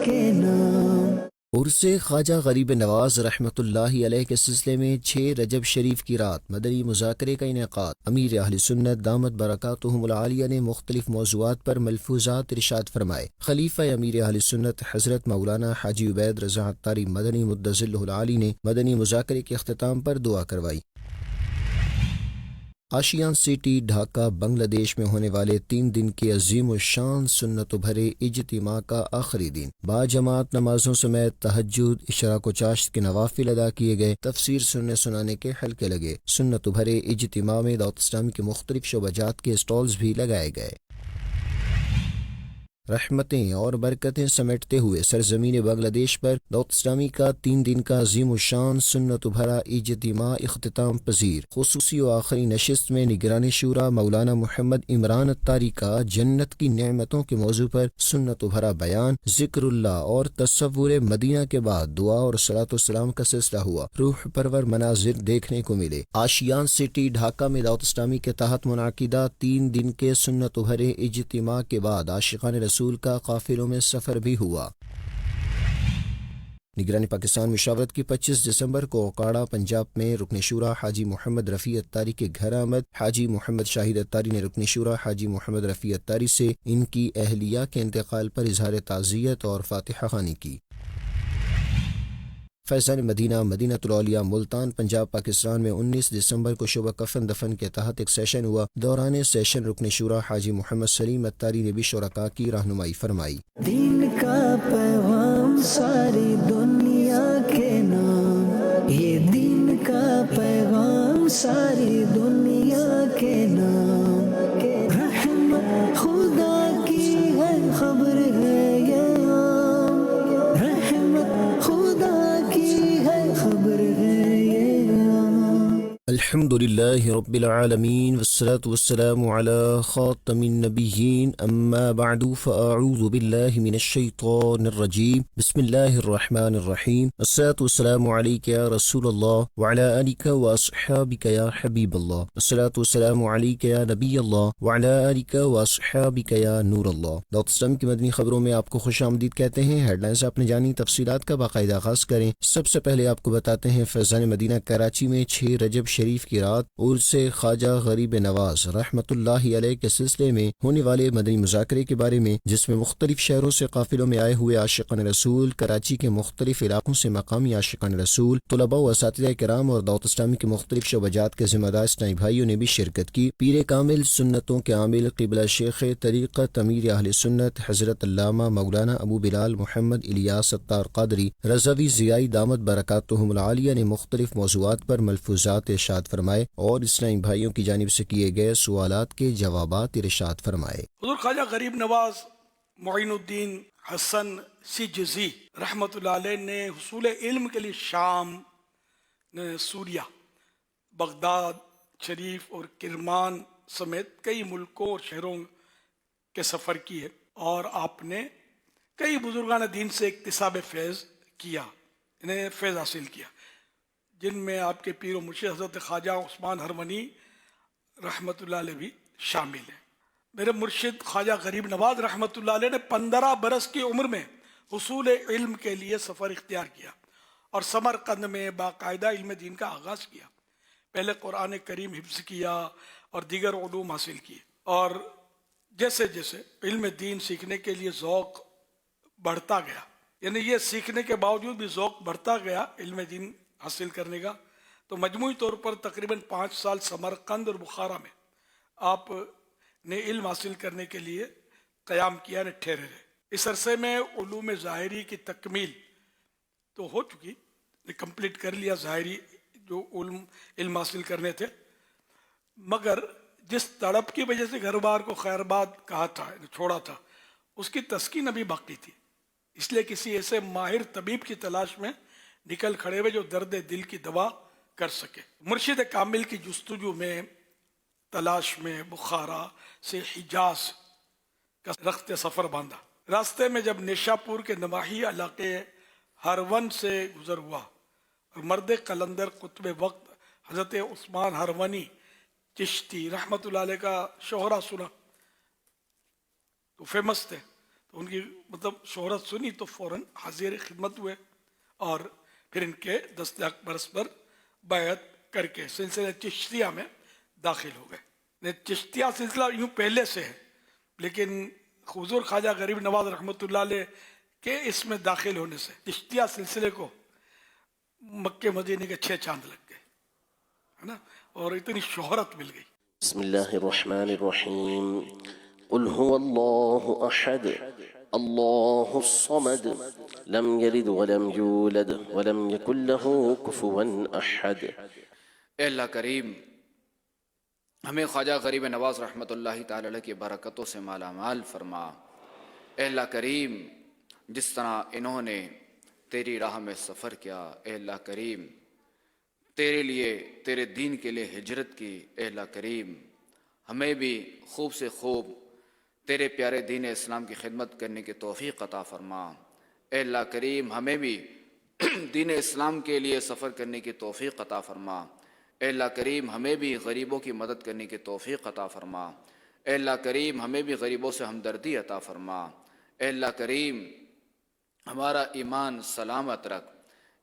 کے نام۔ عرس خواجہ غریب نواز رحمۃ اللہ علیہ کے سلسلے میں 6 رجب شریف کی رات مدنی مذاکرے کا انعقاد۔ امیر اہل سنت دامت برکاتہم العالیہ نے مختلف موضوعات پر ملفوظات ارشاد فرمائے۔ خلیفہ امیر اہل سنت حضرت مولانا حاجی عبید رضا عطاری مدنی مدظلہ العالی نے مدنی مذاکرے کے اختتام پر دعا کروائی۔ آشیان سٹی ڈھاکہ بنگلہ دیش میں ہونے والے 3 دن کے عظیم و شان سنت بھرے اجتماع کا آخری دن با جماعت نمازوں سمیت تہجد، اشراق و چاشت کے نوافل ادا کیے گئے، تفسیر سننے سنانے کے حلقے لگے۔ سنت بھرے اجتماع میں دعوت اسلامی کے مختلف شعبہ جات کے اسٹالز بھی لگائے گئے۔ رحمتیں اور برکتیں سمیٹتے ہوئے سرزمین بنگلہ دیش پر دعوت اسلامی کا 3 دن کا عظیم الشان سنت بھرا اجتماع اختتام پذیر۔ خصوصی و آخری نشست میں نگران شورا مولانا محمد عمران عطاری کا جنت کی نعمتوں کے موضوع پر سنت بھرا بیان، ذکر اللہ اور تصور مدینہ کے بعد دعا اور صلاۃ والسلام کا سلسلہ ہوا۔ روح پرور مناظر دیکھنے کو ملے۔ آشیان سٹی ڈھاکہ میں دعوت اسلامی کے تحت منعقدہ 3 دن کے سنت بھرے اجتماع کے بعد عاشقان رسول کا قافلوں میں سفر بھی ہوا۔ نگران پاکستان مشاورت کی 25 دسمبر کو اوکاڑا پنجاب میں رکن شورا حاجی محمد رفیع عطاری کے گھر آمد۔ حاجی محمد شاہد عطاری نے رکن شورا حاجی محمد رفیع عطاری سے ان کی اہلیہ کے انتقال پر اظہار تعزیت اور فاتحہ خوانی کی۔ فیضان مدینہ مدینہ الاولیاء ملتان پنجاب پاکستان میں 19 دسمبر کو شعبہ کفن دفن کے تحت ایک سیشن ہوا۔ دوران سیشن رکن شورا حاجی محمد سلیم عطاری نے بھی شرکاء کی رہنمائی فرمائی۔ دین کا پیغام ساری دنیا کے نام، یہ دین کا پیغام ساری دنیا کے نام، رحمت خدا کی ہے خبر ہے یہ عام، رحمت خدا کی ہے خبر ہے یہ عام۔ الحمد للہ رب العالمین والصلاة والسلام على خاتم النبیین اما بعد فاعوذ باللہ من الشیطان الرجیم بسم اللہ الرحمن الرحیم الصلاة والسلام علیک یا رسول اللہ وعلى آلک واصحابک یا حبیب اللہ الصلاة والسلام علیک یا نبی اللہ وعلى آلک واصحابک یا نور اللہ۔ دعوت اسلامی کی مدنی خبروں میں آپ کو خوش آمدید کہتے ہیں۔ ہیڈ لائنز آپ نے جانی، تفصیلات کا باقاعدہ آغاز کریں۔ سب سے پہلے آپ کو بتاتے ہیں فیضان مدینہ کراچی میں 6 رجب شریف کی رات عرس خواجہ غریب نواز رحمۃ اللہ علیہ کے سلسلے میں ہونے والے مدنی مذاکرے کے بارے میں، جس میں مختلف شہروں سے قافلوں میں آئے ہوئے عاشقان رسول، کراچی کے مختلف علاقوں سے مقامی عاشقان رسول، طلباء و اساتذہ کرام اور دعوت اسلامی کے مختلف شعبہ جات کے ذمہ دار اسلامی بھائیوں نے بھی شرکت کی۔ پیر کامل سنتوں کے عامل قبلہ شیخ طریقت امیر اہل سنت حضرت علامہ مولانا ابو بلال محمد الیاس ستار قادری رضوی ضیائی دامت برکاتہم العالیہ نے مختلف موضوعات پر ملفوظات ارشاد فرمائے اور اسلامی بھائیوں کی جانب سے کیے گئے سوالات کے جوابات ارشاد فرمائے۔ حضور خواجہ غریب نواز معین الدین حسن سجزی رحمۃ اللہ علیہ نے حصول علم کے لیے شام، سوریہ، بغداد شریف اور کرمان سمیت کئی ملکوں اور شہروں کے سفر کیے، اور آپ نے کئی بزرگان دین سے اکتساب فیض کیا، انہیں فیض حاصل کیا، جن میں آپ کے پیر و مرشد حضرت خواجہ عثمان ہرمنی رحمۃ اللہ علیہ بھی شامل ہیں۔ میرے مرشد خواجہ غریب نواز رحمۃ اللہ علیہ نے 15 برس کی عمر میں حصول علم کے لیے سفر اختیار کیا اور سمرقند میں باقاعدہ علم دین کا آغاز کیا۔ پہلے قرآن کریم حفظ کیا اور دیگر علوم حاصل کیے، اور جیسے جیسے علم دین سیکھنے کے لیے ذوق بڑھتا گیا، یعنی یہ سیکھنے کے باوجود بھی ذوق بڑھتا گیا علم دین حاصل کرنے کا، تو مجموعی طور پر تقریباً 5 سال سمرقند اور بخارا میں آپ نے علم حاصل کرنے کے لیے قیام کیا، نے ٹھہرے رہے۔ اس عرصے میں علوم ظاہری کی تکمیل تو ہو چکی، نے کمپلیٹ کر لیا ظاہری جو علم حاصل کرنے تھے، مگر جس تڑپ کی وجہ سے گھر بار کو خیرباد کہا تھا، چھوڑا تھا، اس کی تسکین ابھی باقی تھی۔ اس لیے کسی ایسے ماہر طبیب کی تلاش میں نکل کھڑے ہوئے جو درد دل کی دوا کر سکے۔ مرشد کامل کی جستجو میں، تلاش میں بخارا سے حجاز کا رخت سفر باندھا۔ راستے میں جب نیشاپور کے نواحی علاقے ہرون سے گزر ہوا اور مرد قلندر قطب وقت حضرت عثمان ہرونی چشتی رحمت اللہ علیہ کا شہرہ سنا تو فیمس تھے، تو ان کی مطلب شہرت سنی تو فوراً حاضر خدمت ہوئے اور پھر ان کے 10 برس پر بیعت کر کے سلسلہ چشتیہ میں داخل ہو گئے. چشتیہ سلسلہ یوں پہلے سے ہے، لیکن حضور خواجہ غریب نواز رحمۃ اللہ علیہ کے اس میں داخل ہونے سے چشتیہ سلسلے کو مکے مدینے کے 6 چاند لگ گئے، ہے نا، اور اتنی شہرت مل گئی. بسم اللہ الرحمن الرحیم. قل هو اللہ احد اللہ الصمد لم یلد ولم یولد ولم یکن له کفوا احد. اے اللہ کریم ہمیں خواجہ غریب نواز رحمۃ اللہ تعالی علیہ کی برکتوں سے مالا مال فرما. اے اللہ کریم جس طرح انہوں نے تیری راہ میں سفر کیا، اے اللہ کریم تیرے لیے، تیرے دین کے لیے ہجرت کی، اے اللہ کریم ہمیں بھی خوب سے خوب تیرے پیارے دین اسلام کی خدمت کرنے کی توفیق عطا فرما. اے اللہ کریم ہمیں بھی دین اسلام کے لیے سفر کرنے کی توفیق عطا فرما. اے اللہ کریم ہمیں بھی غریبوں کی مدد کرنے کی توفیق عطا فرما. اے اللہ کریم ہمیں بھی غریبوں سے ہمدردی عطا فرما. اے اللہ کریم ہمارا ایمان سلامت رکھ.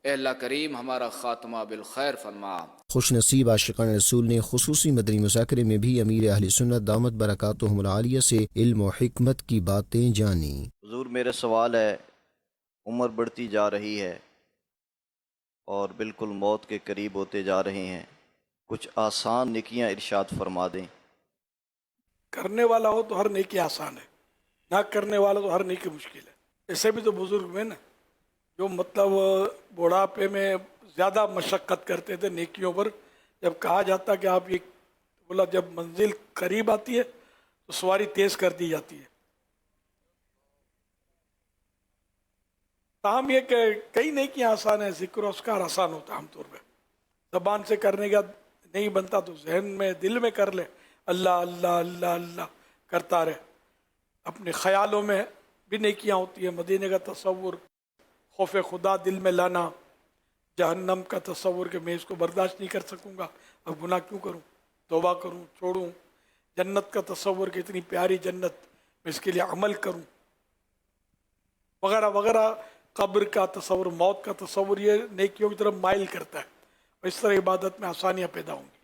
اے اللہ کریم ہمارا خاتمہ بالخیر فرما. خوش نصیب عاشقان رسول نے خصوصی مدنی مذاکرے میں بھی امیر اہل سنت دامت برکاتہم العالیہ سے علم و حکمت کی باتیں جانی. حضور میرا سوال ہے، عمر بڑھتی جا رہی ہے اور بالکل موت کے قریب ہوتے جا رہے ہیں، کچھ آسان نیکیاں ارشاد فرما دیں. کرنے والا ہو تو ہر نیکی آسان ہے، نہ کرنے والا تو ہر نیکی مشکل ہے. ایسے بھی تو بزرگ میں نا جو مطلب بڑھاپے میں زیادہ مشقت کرتے تھے نیکیوں پر، جب کہا جاتا کہ آپ یہ بولا جب منزل قریب آتی ہے تو سواری تیز کر دی جاتی ہے. تاہم یہ کہ کئی نیکیاں آسان ہیں، ذکر و اذکار آسان ہوتا ہے عام طور پہ، زبان سے کرنے کا نہیں بنتا تو ذہن میں دل میں کر لے، اللہ اللہ اللہ اللہ کرتا رہے. اپنے خیالوں میں بھی نیکیاں ہوتی ہیں، مدینے کا تصور، خوف خدا دل میں لانا، جہنم کا تصور کہ میں اس کو برداشت نہیں کر سکوں گا، اب گناہ کیوں کروں، توبہ کروں چھوڑوں، جنت کا تصور کہ اتنی پیاری جنت میں اس کے لیے عمل کروں، وغیرہ وغیرہ. قبر کا تصور، موت کا تصور، یہ نیکیوں کی طرف مائل کرتا ہے، اور اس طرح عبادت میں آسانیاں پیدا ہوں گی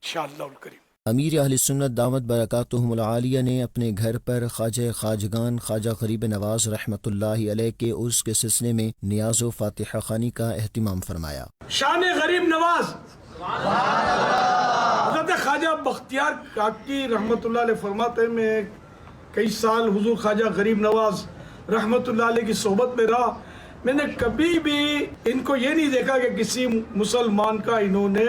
انشاءاللہ الکریم. امیر اہل سنت دامت برکاتہم العالیہ نے اپنے گھر پر خواجہ خواجگان خواجہ غریب نواز رحمۃ اللہ علیہ کے عرس کے سلسلے میں نیاز و فاتحہ خوانی کا اہتمام فرمایا. شان غریب نواز حضرت خواجہ بختیار کاکی رحمۃ اللہ علیہ فرماتے ہیں، میں کئی سال حضور خواجہ غریب نواز رحمۃ اللہ علیہ کی صحبت میں رہا، میں نے کبھی بھی ان کو یہ نہیں دیکھا کہ کسی مسلمان کا انہوں نے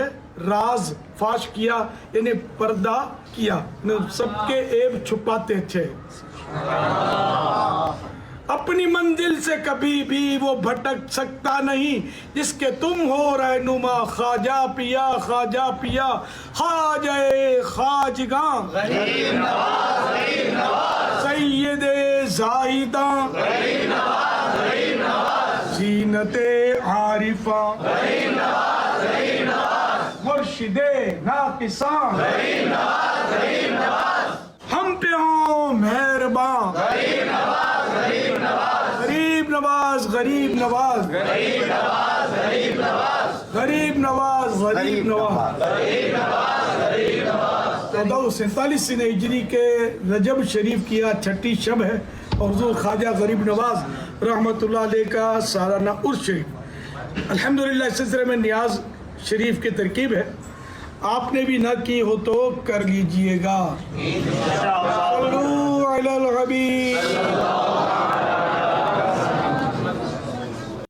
راز فاش کیا، یعنی پردہ کیا. سب کے عیب چھپاتے تھے. اپنی منزل سے کبھی بھی وہ بھٹک سکتا نہیں جس کے تم ہو رہنما، خواجہ پیا خواجہ پیا خواجہ خواجگاں سید زاہداں زینت عارفاں مرشد ناقصاں ہم پہ ہوں مہرباں. غریب نواز غریب نواز غریب نواز غریب نواز 1447 ہجری کے رجب شریف کی آج چھٹی شب ہے اور حضور خواجہ غریب نواز رحمۃ اللہ علیہ کا سالانہ عرس شریف. الحمدللہ اس سلسلے میں نیاز شریف کی ترکیب ہے، آپ نے بھی نہ کی ہو تو کر لیجئے گا. صلو علی الحبیب.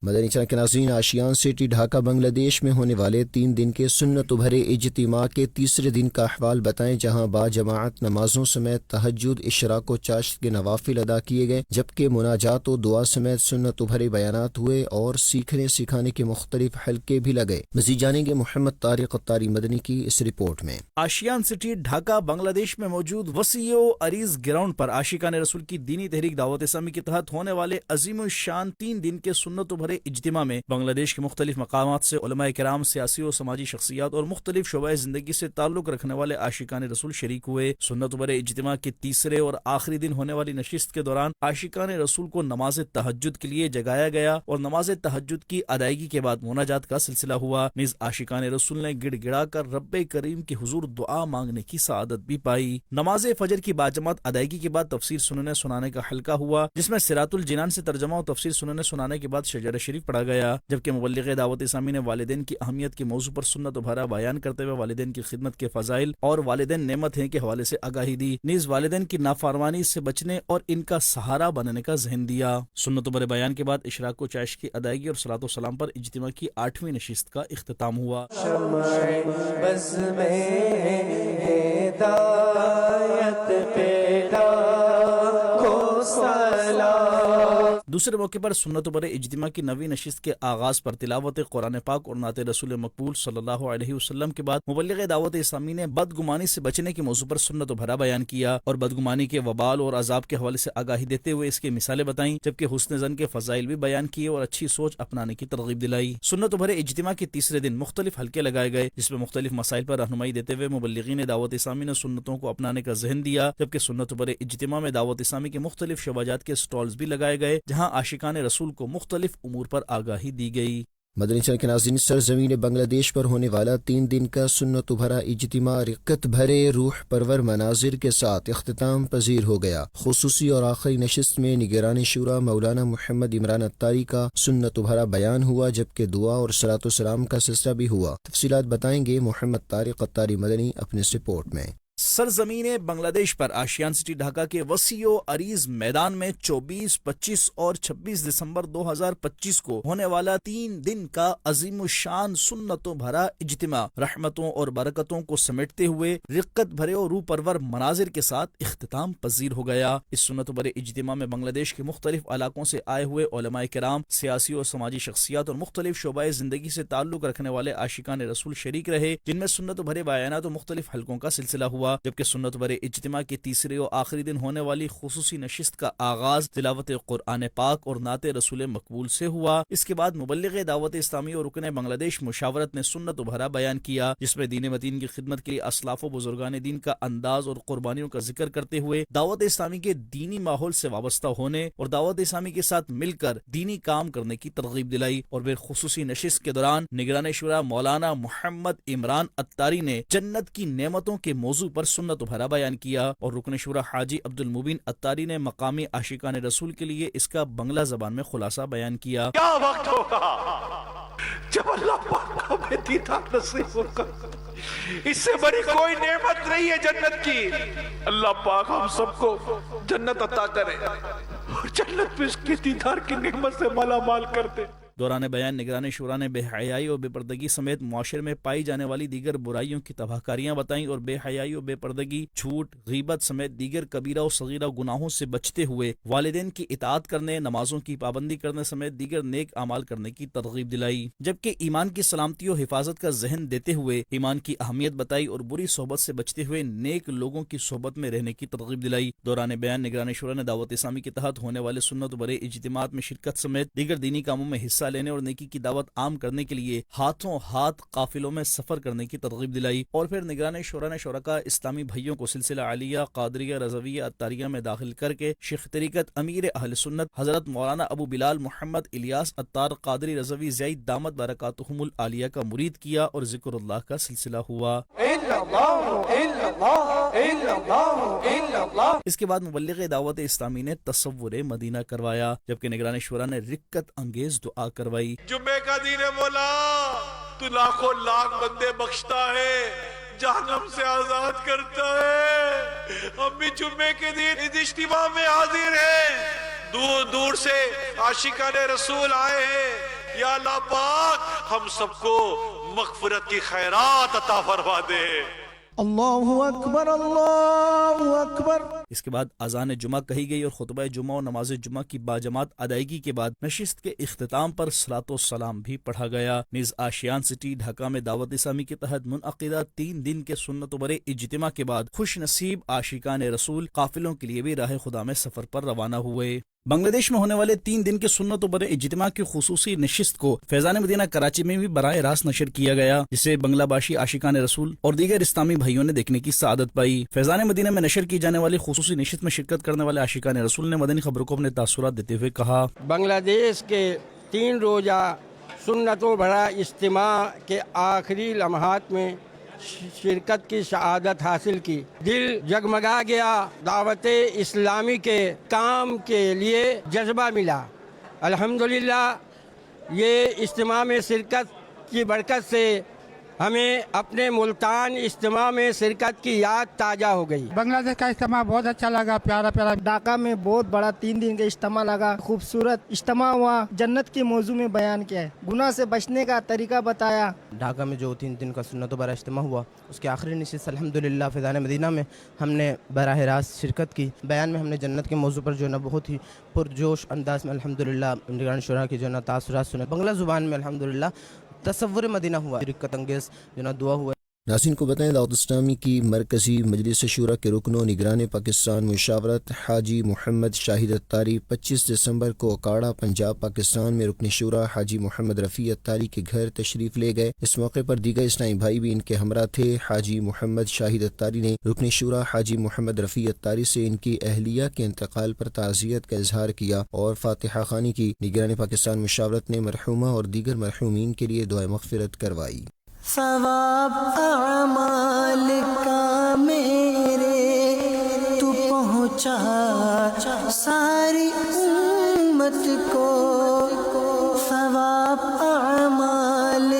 مدنی چینل کے ناظرین، آشیان سٹی ڈھاکہ بنگلہ دیش میں ہونے والے 3 دن کے سنت بھرے اجتماع کے تیسرے دن کا احوال بتائیں، جہاں با جماعت نمازوں سمیت تہجد، اشراق و چاشت کے نوافل ادا کیے گئے، جبکہ مناجات و دعا سمیت سنت بھرے بیانات ہوئے اور سیکھنے سکھانے کے مختلف حلقے بھی لگے. مزید جانیں گے محمد طارق الطاری مدنی کی اس رپورٹ میں. آشیان سٹی ڈھاکہ بنگلہ دیش میں موجود وسیع و عریض گراؤنڈ پر عاشقان رسول کی دینی تحریک دعوت اسلامی کے تحت ہونے والے عظیم الشان 3 دن کے سنت بھرے اجتماع میں بنگلہ دیش کے مختلف مقامات سے علماء کرام، سیاسی اور سماجی شخصیات اور مختلف شعبۂ زندگی سے تعلق رکھنے والے عاشقان رسول شریک ہوئے۔ سنت بر اجتماع کے تیسرے اور آخری دن ہونے والی نشست کے دوران عاشقان رسول کو نماز تہجد کے لیے جگایا گیا اور نماز تہجد کی ادائیگی کے بعد مناجات کا سلسلہ ہوا۔ نیز عاشقان رسول نے گڑ گڑا کر رب کریم کے حضور دعا مانگنے کی سعادت بھی پائی۔ نماز فجر کی باجماعت ادائیگی کے بعد تفسیر سننے سنانے کا حلقہ ہوا، جس میں صراط الجنان سے ترجمہ اور تفسیر سننے سنانے کے بعد شجرہ شریف پڑھا گیا، جبکہ مبلغ دعوت اسلامی نے والدین کی اہمیت کے موضوع پر سنت و بھرا بیان کرتے ہوئے والدین کی خدمت کے فضائل اور والدین نعمت ہیں کے حوالے سے آگاہی دی۔ نیز والدین کی نافرمانی سے بچنے اور ان کا سہارا بننے کا ذہن دیا۔ سنت و بھرے بیان کے بعد اشراق و چاشت کی ادائیگی اور صلاۃ و سلام پر اجتماع کی 8ویں نشست کا اختتام ہوا۔ دوسرے موقع پر سنت و بر اجتماع کی 9ویں نشست کے آغاز پر تلاوت قرآن پاک اور نعت رسول مقبول صلی اللہ علیہ وسلم کے بعد مبلغ دعوت اسلامی نے بدگمانی سے بچنے کے موضوع پر سنت و بھرا بیان کیا اور بدگمانی کے وبال اور عذاب کے حوالے سے آگاہی دیتے ہوئے اس کی مثالیں بتائیں، جبکہ حسن ظن کے فضائل بھی بیان کیے اور اچھی سوچ اپنانے کی ترغیب دلائی۔ سنت و بھرے اجتماع کے تیسرے دن مختلف حلقے لگائے گئے، جس میں مختلف مسائل پر رہنمائی دیتے ہوئے مبلغین دعوت اسلامی نے سنتوں کو اپنانے کا ذہن دیا، جبکہ سنت و بھرے اجتماع میں دعوت اسلامی کے مختلف شعبات کے سٹالز بھی لگائے گئے، جہاں عاشقان رسول کو مختلف امور پر آگاہی دی گئی۔ مدنی چینل کے ناظرین، سرزمین بنگلہ دیش پر ہونے والا 3 دن کا سنت و بھرا اجتماع رقت بھرے روح پرور مناظر کے ساتھ اختتام پذیر ہو گیا۔ خصوصی اور آخری نشست میں نگران شورا مولانا محمد عمران اتاری کا سنت و بھرا بیان ہوا، جبکہ دعا اور صلاۃ و سلام کا سلسلہ بھی ہوا۔ تفصیلات بتائیں گے محمد طارق اتاری مدنی اپنے رپورٹ میں۔ سرزمین بنگلہ دیش پر آشیان سٹی ڈھاکہ کے وسیع و عریض میدان میں 24، 25 اور 26 دسمبر 2025 کو ہونے والا 3 دن کا عظیم الشان سنت و بھرا اجتماع رحمتوں اور برکتوں کو سمیٹتے ہوئے رقت بھرے اور روح پرور مناظر کے ساتھ اختتام پذیر ہو گیا۔ اس سنت و بھرے اجتماع میں بنگلہ دیش کے مختلف علاقوں سے آئے ہوئے علماء کرام، سیاسی اور سماجی شخصیات اور مختلف شعبۂ زندگی سے تعلق رکھنے والے عاشقان رسول شریک رہے، جن میں سنت و بھرے بیانات و مختلف حلقوں کا سلسلہ ہوا، جبکہ سنت بھرے اجتماع کے تیسرے اور آخری دن ہونے والی خصوصی نشست کا آغاز تلاوت قرآن پاک اور نعت رسول مقبول سے ہوا۔ اس کے بعد مبلغ دعوت اسلامی اور رکن بنگلہ دیش مشاورت نے سنت بھرا بیان کیا، جس میں دین متین کی خدمت کے لیے اسلاف و بزرگان دین کا انداز اور قربانیوں کا ذکر کرتے ہوئے دعوت اسلامی کے دینی ماحول سے وابستہ ہونے اور دعوت اسلامی کے ساتھ مل کر دینی کام کرنے کی ترغیب دلائی۔ اور پھر خصوصی نشست کے دوران نگران شورا مولانا محمد عمران اتاری نے جنت کی نعمتوں کے موضوع پر سنت بھرا بیان کیا اور رکن شورا حاجی عبد المبین اتاری نے مقامی عاشقان رسول کے لیے اس کا بنگلہ زبان میں خلاصہ بیان کیا۔ کیا وقت ہوگا جب اللہ پاک کو ہمیں دیدار نصیب ہوگا، اس سے بڑی کوئی نعمت نہیں ہے جنت کی۔ اللہ پاک ہم سب کو جنت عطا کرے اور جنت میں اس کے دیدار کی نعمت سے مالا مال کر دے۔ دوران بیان نگران شورا نے بے حیائی اور بے پردگی سمیت معاشرے میں پائی جانے والی دیگر برائیوں کی تباہ کاریاں بتائیں اور بے حیائی اور بے پردگی، جھوٹ، غیبت سمیت دیگر کبیرہ و صغیرہ گناہوں سے بچتے ہوئے والدین کی اطاعت کرنے، نمازوں کی پابندی کرنے سمیت دیگر نیک اعمال کرنے کی ترغیب دلائی، جبکہ ایمان کی سلامتی و حفاظت کا ذہن دیتے ہوئے ایمان کی اہمیت بتائی اور بری صحبت سے بچتے ہوئے نیک لوگوں کی صحبت میں رہنے کی ترغیب دلائی۔ دوران بیان نگران شورا نے دعوت اسلامی کے تحت ہونے والے سنت بھرے اجتماعات میں شرکت سمیت دیگر دینی کاموں میں حصہ لینے اور نیکی کی دعوت عام کرنے کے لیے ہاتھوں ہاتھ قافلوں میں سفر کرنے کی ترغیب دلائی۔ اور پھر نگران شورا نے شرکاء اسلامی بھائیوں کو سلسلہ عالیہ، قادریہ، رضویہ، اتاریہ میں داخل کر کے شیخ طریقت امیر اہل سنت حضرت مولانا ابو بلال محمد الیاس اتار قادری رضوی زید دامت برکاتہم العالیہ کا مرید کیا اور ذکر اللہ کا سلسلہ ہوا۔ اس کے بعد مبلغ دعوت اسلامی نے تصور مدینہ کروایا، جبکہ نگران شورا نے رکت انگیز دعا کروائی۔ جمعے کا دن ہے مولا، تو لاکھوں لاکھ بندے بخشتا ہے، جہنم سے آزاد کرتا ہے۔ ہم بھی جمعے کے دن اس اجتماع میں حاضر ہیں، دور دور سے عاشقان رسول آئے ہیں۔ یا اللہ پاک ہم سب کو مغفرت کی خیرات عطا فرما دے۔ اللہ اکبر، اللہ اکبر۔ اس کے بعد اذان جمعہ کہی گئی اور خطبہ جمعہ اور نماز جمعہ کی باجماعت ادائیگی کے بعد نشست کے اختتام پر صلاۃ و سلام بھی پڑھا گیا۔ نیز آشیان سٹی ڈھاکہ میں دعوت اسلامی کے تحت منعقدہ 3 دن کے سنت بھرے اجتماع کے بعد خوش نصیب عاشقان رسول قافلوں کے لیے بھی راہ خدا میں سفر پر روانہ ہوئے۔ بنگلہ دیش میں ہونے والے 3 دن کے سنت و بر اجتماع کی خصوصی نشست کو فیضان مدینہ کراچی میں بھی براہ راست نشر کیا گیا، جسے بنگلہ باشی عاشقان رسول اور دیگر اسلامی بھائیوں نے دیکھنے کی سعادت پائی۔ فیضان مدینہ میں نشر کی جانے والی خصوصی نشست میں شرکت کرنے والے عاشقان رسول نے مدنی خبروں کو اپنے تاثرات دیتے ہوئے کہا، بنگلہ دیش کے 3 روزہ سنت و بھرا اجتماع کے آخری لمحات میں شرکت کی سعادت حاصل کی۔ دل جگمگا گیا، دعوت اسلامی کے کام کے لیے جذبہ ملا۔ الحمدللہ یہ اجتماع میں شرکت کی برکت سے ہمیں اپنے ملتان اجتماع میں شرکت کی یاد تازہ ہو گئی۔ بنگلہ دیش کا اجتماع بہت اچھا لگا، پیارا پیارا۔ ڈھاکہ میں بہت بڑا 3 دن کا اجتماع لگا، خوبصورت اجتماع ہوا، جنت کے موضوع میں بیان کیا ہے، گناہ سے بچنے کا طریقہ بتایا۔ ڈھاکہ میں جو 3 دن کا سنت و برا اجتماع ہوا، اس کے آخری نشست الحمدللہ فیضان مدینہ میں ہم نے براہ راست شرکت کی۔ بیان میں ہم نے جنت کے موضوع پر جو ہے نا بہت ہی پرجوش انداز میں الحمدللہ نگران شورا کی جو ہے نا تاثرات سنے۔ بنگلہ زبان میں الحمدللہ تصور مدینہ ہوا، برکت انگیز جو نا دعا ہوا۔ ناظرین کو بتائیں، دعوت اسلامی کی مرکزی مجلس شورا کے رکن و نگران پاکستان مشاورت حاجی محمد شاہد اتاری 25 دسمبر کو اکاڑا پنجاب پاکستان میں رکن شورا حاجی محمد رفیع اتاری کے گھر تشریف لے گئے۔ اس موقع پر دیگر اسلامی بھائی بھی ان کے ہمراہ تھے۔ حاجی محمد شاہد اتاری نے رکن شورا حاجی محمد رفیع اتاری سے ان کی اہلیہ کے انتقال پر تعزیت کا اظہار کیا اور فاتحہ خوانی کی۔ نگران پاکستان مشاورت نے مرحومہ اور دیگر مرحومین کے لیے دعائے مغفرت کروائی۔ ثواب اعمال کا میرے تو پہنچا ساری امت کو، ثواب اعمال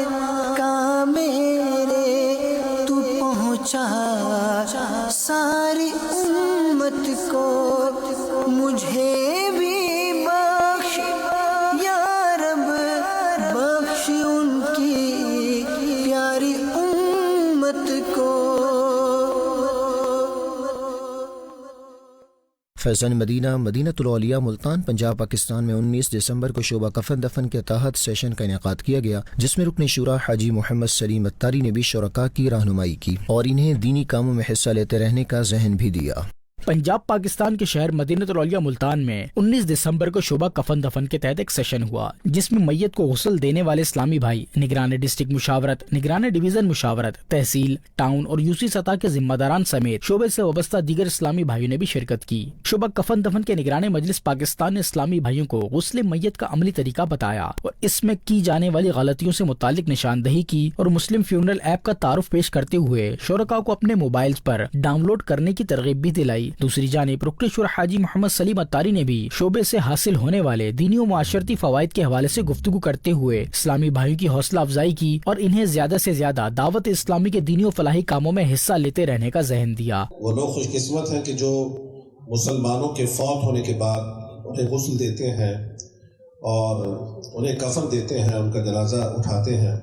کا میرے تو پہنچا ساری امت کو، مجھے بھی بخش یا رب، بخش ان کی پیاری امت کو۔ فیضان مدینہ مدینہ الاولیاء ملتان پنجاب پاکستان میں 19 دسمبر کو شعبہ کفن دفن کے تحت سیشن کا انعقاد کیا گیا، جس میں رکن شورا حاجی محمد سلیم اتاری نے بھی شرکاء کی رہنمائی کی اور انہیں دینی کاموں میں حصہ لیتے رہنے کا ذہن بھی دیا۔ پنجاب پاکستان کے شہر مدینہ الاولیاء ملتان میں 19 دسمبر کو شعبہ کفن دفن کے تحت ایک سیشن ہوا، جس میں میت کو غسل دینے والے اسلامی بھائی، نگران ڈسٹرکٹ مشاورت، نگران ڈویژن مشاورت، تحصیل، ٹاؤن اور یوسی سطح کے ذمہ داران سمیت شعبے سے وابستہ دیگر اسلامی بھائیوں نے بھی شرکت کی۔ شعبہ کفن دفن کے نگران مجلس پاکستان نے اسلامی بھائیوں کو غسل میت کا عملی طریقہ بتایا اور اس میں کی جانے والی غلطیوں سے متعلق نشاندہی کی اور مسلم فیونرل ایپ کا تعارف پیش کرتے ہوئے شرکاء کو اپنے موبائلز پر ڈاؤن لوڈ کرنے کی ترغیب بھی دلائی۔ دوسری جانب رکن شورا حاجی محمد سلیم اتاری نے بھی شعبے سے حاصل ہونے والے دینی و معاشرتی فوائد کے حوالے سے گفتگو کرتے ہوئے اسلامی بھائیوں کی حوصلہ افزائی کی اور انہیں زیادہ سے زیادہ دعوت اسلامی کے دینی و فلاحی کاموں میں حصہ لیتے رہنے کا ذہن دیا۔ وہ لوگ خوش قسمت ہیں کہ جو مسلمانوں کے فوت ہونے کے بعد انہیں غسل دیتے ہیں اور انہیں کفن دیتے ہیں، ان کا جنازہ اٹھاتے ہیں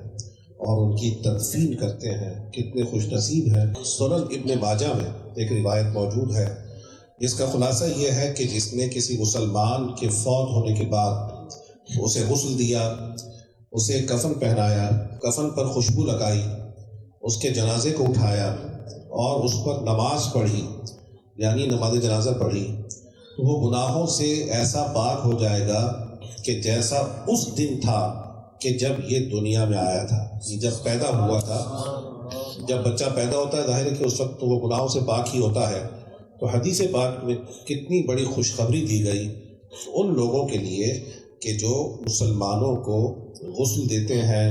اور ان کی تدفین کرتے ہیں۔ کتنے خوش نصیب ہیں۔ سنن ابن ماجہ میں ایک روایت موجود ہے جس کا خلاصہ یہ ہے کہ جس نے کسی مسلمان کے فوت ہونے کے بعد اسے غسل دیا، اسے کفن پہنایا، کفن پر خوشبو لگائی، اس کے جنازے کو اٹھایا اور اس پر نماز پڑھی، یعنی نماز جنازہ پڑھی، تو وہ گناہوں سے ایسا پاک ہو جائے گا کہ جیسا اس دن تھا کہ جب یہ دنیا میں آیا تھا، جب پیدا ہوا تھا۔ جب بچہ پیدا ہوتا ہے ظاہر ہے کہ اس وقت تو وہ گناہوں سے پاک ہی ہوتا ہے۔ تو حدیث پاک میں کتنی بڑی خوشخبری دی گئی ان لوگوں کے لیے کہ جو مسلمانوں کو غسل دیتے ہیں،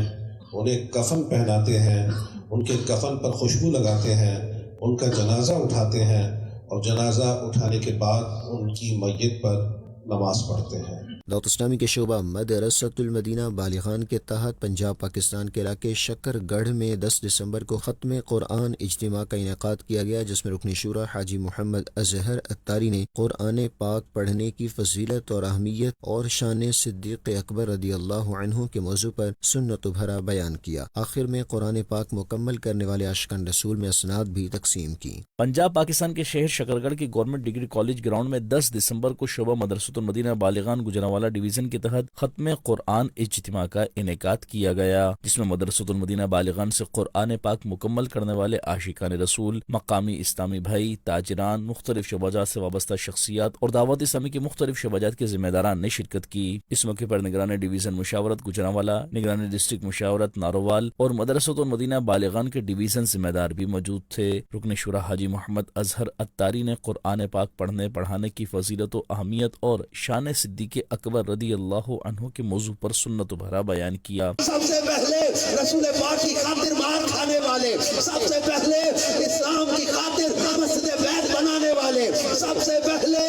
انہیں کفن پہناتے ہیں، ان کے کفن پر خوشبو لگاتے ہیں، ان کا جنازہ اٹھاتے ہیں اور جنازہ اٹھانے کے بعد ان کی میت پر نماز پڑھتے ہیں۔ دعوت اسلامی کے شعبہ مدرسۃ المدینہ بالغان کے تحت پنجاب پاکستان کے علاقے شکر گڑھ میں 10 دسمبر کو ختم قرآن اجتماع کا انعقاد کیا گیا، جس میں رکن شورا حاجی محمد اظہر اتاری نے قرآن پاک پڑھنے کی فضیلت اور اہمیت اور شان صدیق اکبر رضی اللہ عنہ کے موضوع پر سنت بھرا بیان کیا۔ آخر میں قرآن پاک مکمل کرنے والے عاشقان رسول میں اسناد بھی تقسیم کی۔ پنجاب پاکستان کے شہر شکر گڑھ کے گورنمنٹ ڈگری کالج گراؤنڈ میں 10 دسمبر کو شعبہ مدرسۃ المدینہ بالغان گجرانوالہ گجرانوالہ ڈویژن کے تحت ختم قرآن اجتماع کا انعقاد کیا گیا، جس میں مدرسۃ المدینہ بالغان سے قرآن پاک مکمل کرنے والے عاشقان رسول، مقامی اسلامی بھائی، تاجران، مختلف شعبہ جات سے وابستہ شخصیات اور دعوت اسلامی کے مختلف شعبہ جات کے ذمہ داران نے شرکت کی۔ اس موقع پر نگران ڈویژن مشاورت گجرانوالہ، نگران ڈسٹرکٹ مشاورت نارووال اور مدرسۃ المدینہ بالغان کے ڈویژن ذمہ دار بھی موجود تھے۔ رکن شورا حاجی محمد اظہر اتاری نے قرآن پاک پڑھنے پڑھانے کی فضیلت و اہمیت اور شان صدیق اکبر رضی اللہ عنہ کے موضوع پر سنت بھرا بیان کیا۔ سب سے پہلے رسول پاک کی خاطر مار کھانے والے، سب سے پہلے اسلام کی خاطر مسجد بیت بنانے والے، سب سے پہلے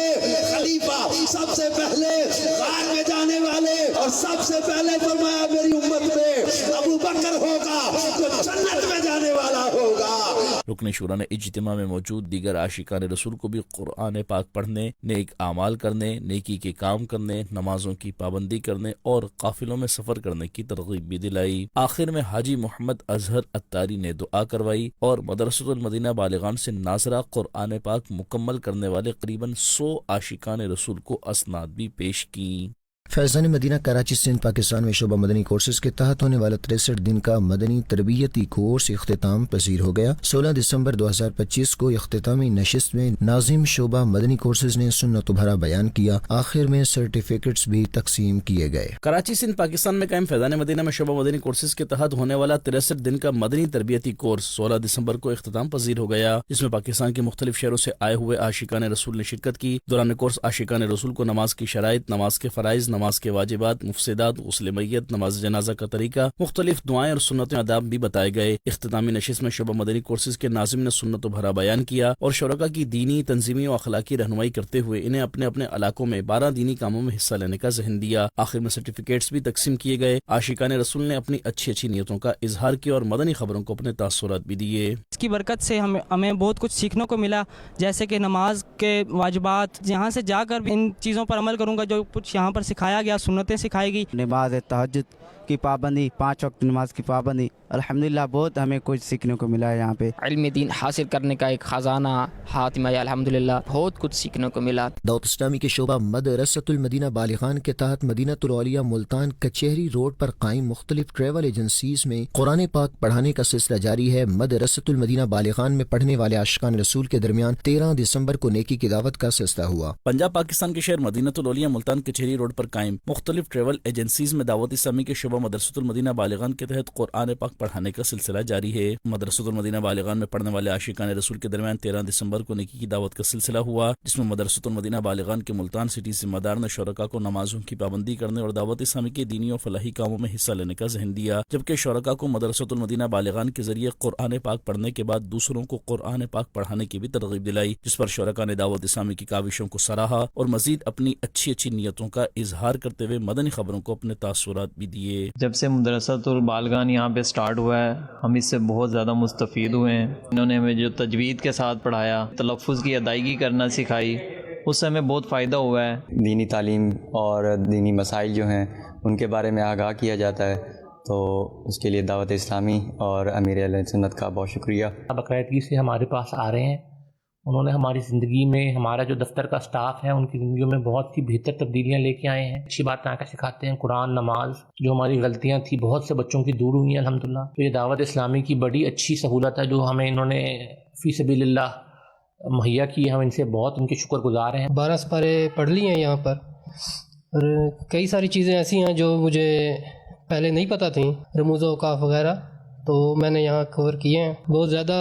خلیفہ، سب سے پہلے غار میں جانے والے، اور سب سے پہلے فرمایا میری امت میں ابو بکر ہوگا جو جنت میں جانے والا ہوگا۔ رکن شورا نے اجتماع میں موجود دیگر عاشقان رسول کو بھی قرآن پاک پڑھنے، نیک اعمال کرنے، نیکی کے کام کرنے، نمازوں کی پابندی کرنے اور قافلوں میں سفر کرنے کی ترغیب بھی دلائی۔ آخر میں حاجی محمد اظہر اتاری نے دعا کروائی اور مدرسۃ المدینہ بالغان سے ناظرہ قرآن پاک مکمل کرنے والے قریباً 100 عاشقان رسول کو اسناد بھی پیش کی۔ فیضان مدینہ کراچی سندھ پاکستان میں شعبہ مدنی کورسز کے تحت ہونے والا 63 دن کا مدنی تربیتی کورس اختتام پذیر ہو گیا۔ 16 دسمبر 2025 کو اختتامی نشست میں ناظم شعبہ مدنی کورسز نے سنت بھرا بیان کیا۔ آخر میں سرٹیفکیٹس بھی تقسیم کیے گئے۔ کراچی سندھ پاکستان میں قائم فیضان مدینہ میں شعبہ مدنی کورسز کے تحت ہونے والا 63 دن کا مدنی تربیتی کورس 16 دسمبر کو اختتام پذیر ہو گیا، جس میں پاکستان کے مختلف شہروں سے آئے ہوئے عاشقان رسول نے شرکت کی۔ دوران کورس عاشقان رسول کو نماز کی شرائط، نماز کے فرائض، نماز کے واجبات، مفسدات، غسل میت، نماز جنازہ کا طریقہ، مختلف دعائیں اور سنت آداب بھی بتائے گئے۔ اختتامی نشست میں شعبہ مدنی کورسز کے ناظم نے سنت بھرا بیان کیا اور شرکاء کی دینی، تنظیمی و اخلاقی رہنمائی کرتے ہوئے انہیں اپنے اپنے علاقوں میں 12 دینی کاموں میں حصہ لینے کا ذہن دیا۔ آخر میں سرٹیفکیٹس بھی تقسیم کیے گئے۔ عاشقان رسول نے اپنی اچھی نیتوں کا اظہار کیا اور مدنی خبروں کو اپنے تاثرات بھی دیے۔ اس کی برکت سے ہمیں بہت کچھ سیکھنے کو ملا، جیسے کہ نماز کے واجبات، یہاں سے جا کر ان چیزوں پر عمل کروں گا جو کچھ یہاں پر سکھایا گیا، سنتیں سکھائی گئی۔ نماز تہجد کی پابندی، 5 وقت نماز کی پابندی، الحمدللہ بہت ہمیں کچھ سیکھنے کو ملا ہے۔ یہاں پہ علم دین حاصل کرنے کا ایک خزانہ ہاتھ میں، الحمدللہ بہت کچھ سیکھنے کو ملا۔ دعوت اسلامی کے شعبہ مدرسۃ المدینہ بالغان کے تحت مدینہ العالیہ ملتان کچہری روڈ پر قائم مختلف ٹریول ایجنسیز میں قرآن پاک پڑھانے کا سلسلہ جاری ہے۔ مدرسۃ المدینہ بالغان میں پڑھنے والے عاشقان رسول کے درمیان 13 دسمبر کو نیکی کی دعوت کا سلسلہ ہوا۔ پنجاب پاکستان کے شہر مدینہ العالیہ ملتان کچہری روڈ پر قائم مختلف ٹریول ایجنسیز میں دعوت اسلامی کے شعبہ مدرسۃ المدینہ بالغان کے تحت قرآن پاک پڑھانے کا سلسلہ جاری ہے۔ مدرسۃ المدینہ بالغان میں پڑھنے والے عاشقان رسول کے درمیان 13 دسمبر کو نیکی کی دعوت کا سلسلہ ہوا، جس میں مدرسۃ المدینہ بالغان کے ملتان سٹی ذمہ دار نے شرکاء کو نمازوں کی پابندی کرنے اور دعوت اسلامی کے دینی و فلاحی کاموں میں حصہ لینے کا ذہن دیا، جبکہ شرکاء کو مدرسۃ المدینہ بالغان کے ذریعے قرآن پاک پڑھنے کے بعد دوسروں کو قرآن پاک پڑھانے کی بھی ترغیب دلائی، جس پر شرکاء نے دعوت اسلامی کی کاوشوں کو سراہا اور مزید اپنی اچھی نیتوں کا اظہار کرتے ہوئے مدنی خبروں کو اپنے تاثرات بھی دیے۔ جب سے مدرسۃ البالغان یہاں پہ سٹارٹ ہوا ہے، ہم اس سے بہت زیادہ مستفید ہوئے ہیں۔ انہوں نے ہمیں جو تجوید کے ساتھ پڑھایا، تلفظ کی ادائیگی کرنا سکھائی، اس سے ہمیں بہت فائدہ ہوا ہے۔ دینی تعلیم اور دینی مسائل جو ہیں ان کے بارے میں آگاہ کیا جاتا ہے، تو اس کے لیے دعوت اسلامی اور امیر اہل سنت کا بہت شکریہ۔ باقاعدگی سے ہمارے پاس آ رہے ہیں، انہوں نے ہماری زندگی میں، ہمارا جو دفتر کا سٹاف ہے ان کی زندگیوں میں بہت سی بہتر تبدیلیاں لے کے آئے ہیں، اچھی باتیں آ کر سکھاتے ہیں، قرآن، نماز، جو ہماری غلطیاں تھیں بہت سے بچوں کی دور ہوئی ہیں الحمدللہ۔ تو یہ دعوت اسلامی کی بڑی اچھی سہولت ہے جو ہمیں انہوں نے فی سبیل اللہ مہیا کی، ہم ان سے بہت ان کے شکر گزار ہیں۔ 12 سپارے پڑھ لی ہیں یہاں پر، اور کئی ساری چیزیں ایسی ہیں جو مجھے پہلے نہیں پتہ تھیں، رموز و اوقاف وغیرہ، تو میں نے یہاں کور کیے ہیں۔ بہت زیادہ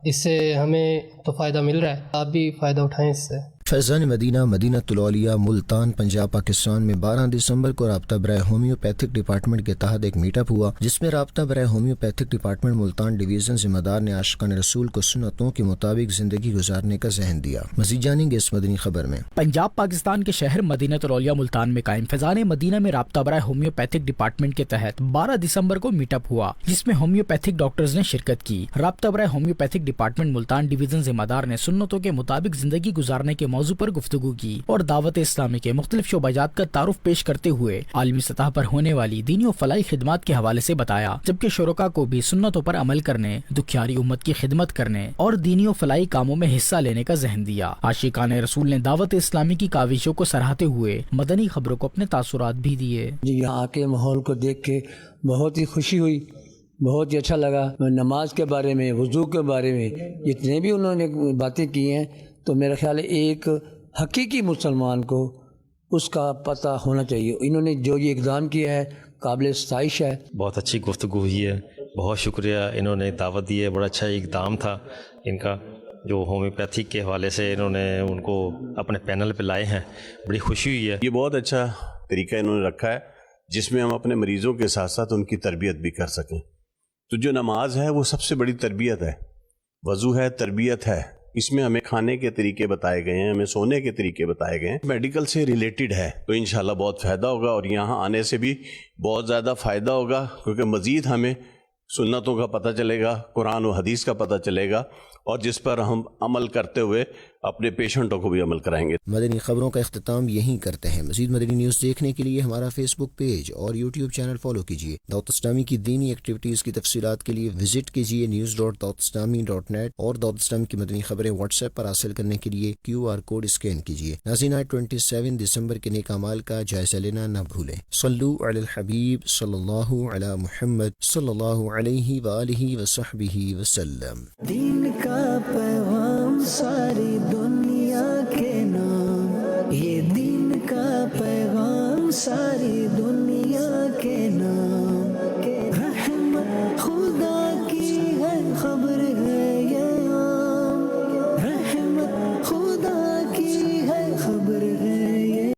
اس سے ہمیں تو فائدہ مل رہا ہے، آپ بھی فائدہ اٹھائیں اس سے۔ فیضان مدینہ مدینہ العالیہ ملتان پنجاب پاکستان میں 12 دسمبر کو رابطہ برائے ہومیوپیتھک ڈپارٹمنٹ کے تحت ایک میٹ اپ ہوا، جس میں رابطہ برائے ہومیوپیتھک ڈپارٹمنٹ ملتان ڈویژن ذمہ دار نے عاشقان رسول کو سنتوں کے مطابق زندگی گزارنے کا ذہن دیا۔ مزید جانیں گے اس مدنی خبر میں۔ پنجاب پاکستان کے شہر مدینہ العالیہ ملتان میں قائم فیضان مدینہ میں رابطہ برائے ہومیوپیتھک ڈپارٹمنٹ کے تحت 12 دسمبر کو میٹ اپ ہوا، جس میں ہومیوپیتھک ڈاکٹرز نے شرکت کی۔ رابطہ برائے ہومیوپیتھک ڈپارٹمنٹ ملتان ڈویژن ذمہ دار نے سنتوں کے مطابق زندگی گزارنے کے موضوع پر گفتگو کی اور دعوت اسلامی کے مختلف شعبات کا تعارف پیش کرتے ہوئے عالمی سطح پر ہونے والی دینی و فلاحی خدمات کے حوالے سے بتایا، جبکہ شرکاء کو بھی سنتوں پر عمل کرنے، دکھیاری امت کی خدمت کرنے اور دینی و فلاحی کاموں میں حصہ لینے کا ذہن دیا۔ عاشقان رسول نے دعوت اسلامی کی کاوشوں کو سراہتے ہوئے مدنی خبروں کو اپنے تاثرات بھی دیے۔ یہاں کے ماحول کو دیکھ کے بہت ہی خوشی ہوئی، بہت ہی اچھا لگا۔ نماز کے بارے میں، وضو کے بارے میں جتنے بھی انہوں نے باتیں کی ہیں، تو میرا خیال ہے ایک حقیقی مسلمان کو اس کا پتہ ہونا چاہیے۔ انہوں نے جو یہ اقدام کیا ہے قابل ستائش ہے۔ بہت اچھی گفتگو ہوئی ہے، بہت شکریہ، انہوں نے دعوت دی ہے، بڑا اچھا اقدام تھا ان کا، جو ہومیوپیتھک کے حوالے سے انہوں نے ان کو اپنے پینل پہ لائے ہیں، بڑی خوشی ہوئی ہے۔ یہ بہت اچھا طریقہ انہوں نے رکھا ہے جس میں ہم اپنے مریضوں کے ساتھ ساتھ ان کی تربیت بھی کر سکیں۔ تو جو نماز ہے وہ سب سے بڑی تربیت ہے، وضو ہے، تربیت ہے، اس میں ہمیں کھانے کے طریقے بتائے گئے ہیں، ہمیں سونے کے طریقے بتائے گئے ہیں، میڈیکل سے ریلیٹڈ ہے، تو انشاءاللہ بہت فائدہ ہوگا اور یہاں آنے سے بھی بہت زیادہ فائدہ ہوگا، کیونکہ مزید ہمیں سنتوں کا پتہ چلے گا، قرآن و حدیث کا پتہ چلے گا، اور جس پر ہم عمل کرتے ہوئے اپنے پیشنٹوں کو بھی عمل کرائیں گے۔ مدنی خبروں کا اختتام یہیں کرتے ہیں۔ مزید مدنی نیوز دیکھنے کے لیے ہمارا فیس بک پیج اور یوٹیوب چینل فالو کیجیے۔ دعوت اسلامی کی دینی ایکٹیویٹیز کی تفصیلات کے لیے وزٹ کیجیے news.dawatislami.net اور دعوت اسلامی کی مدنی خبریں واٹس ایپ پر حاصل کرنے کے لیے QR کوڈ اسکین کیجیے۔ ناظرین، 27 دسمبر کے نیک اعمال کا جائزہ لینا نہ بھولیں۔ صلو علی الحبیب صلی اللہ علی محمد صلی اللہ علیہ وآلہ وصحبہ وسلم۔ دین کا پیغام ساری دنیا کے نام، یہ دین کا پیغام ساری